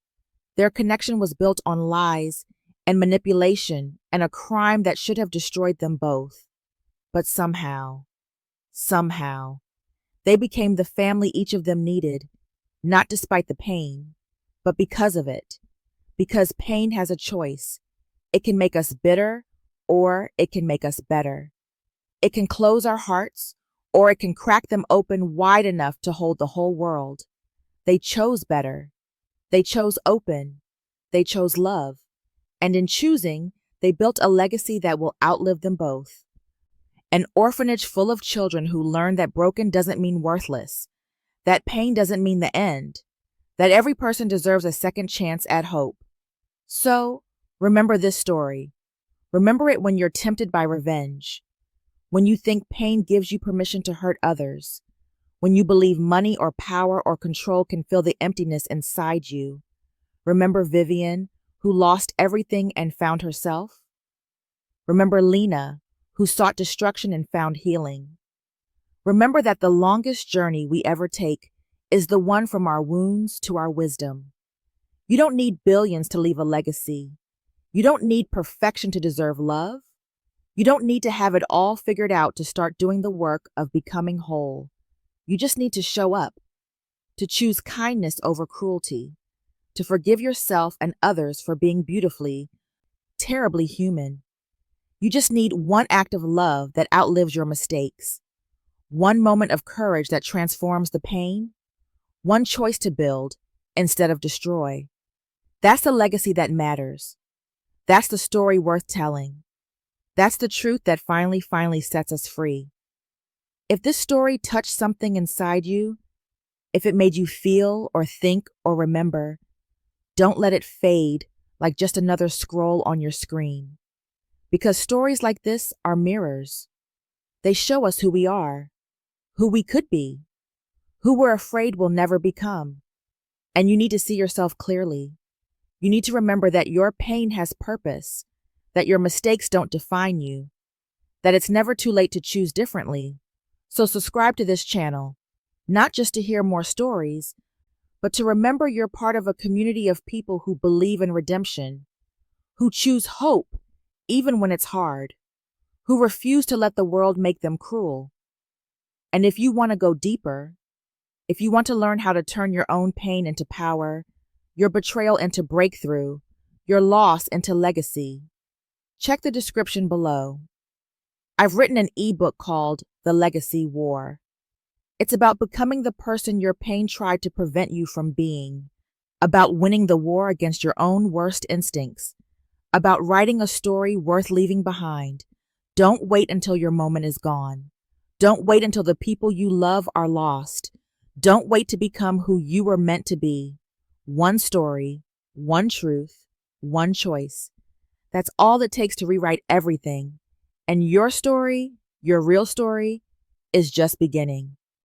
Their connection was built on lies and manipulation and a crime that should have destroyed them both. But somehow, they became the family each of them needed, not despite the pain, but because of it. Because pain has a choice. It can make us bitter, or it can make us better. It can close our hearts, or it can crack them open wide enough to hold the whole world. They chose better. They chose open. They chose love. And in choosing, they built a legacy that will outlive them both. An orphanage full of children who learn that broken doesn't mean worthless, that pain doesn't mean the end, that every person deserves a second chance at hope. So, remember this story. Remember it when you're tempted by revenge, when you think pain gives you permission to hurt others, when you believe money or power or control can fill the emptiness inside you. Remember Vivian, who lost everything and found herself? Remember Lena, who sought destruction and found healing? Remember that the longest journey we ever take is the one from our wounds to our wisdom. You don't need billions to leave a legacy. You don't need perfection to deserve love. You don't need to have it all figured out to start doing the work of becoming whole. You just need to show up, to choose kindness over cruelty, to forgive yourself and others for being beautifully, terribly human. You just need one act of love that outlives your mistakes, one moment of courage that transforms the pain, one choice to build instead of destroy. That's the legacy that matters. That's the story worth telling. That's the truth that finally sets us free. If this story touched something inside you, if it made you feel or think or remember, don't let it fade like just another scroll on your screen. Because stories like this are mirrors. They show us who we are, who we could be, who we're afraid we'll never become. And you need to see yourself clearly. You need to remember that your pain has purpose, that your mistakes don't define you, that it's never too late to choose differently. So subscribe to this channel, not just to hear more stories, but to remember you're part of a community of people who believe in redemption, who choose hope even when it's hard, who refuse to let the world make them cruel. And if you want to go deeper, if you want to learn how to turn your own pain into power, your betrayal into breakthrough, your loss into legacy, check the description below. I've written an ebook called The Legacy War. It's about becoming the person your pain tried to prevent you from being, about winning the war against your own worst instincts, about writing a story worth leaving behind. Don't wait until your moment is gone. Don't wait until the people you love are lost. Don't wait to become who you were meant to be. One story, one truth, one choice. That's all it takes to rewrite everything. And your story, your real story, is just beginning.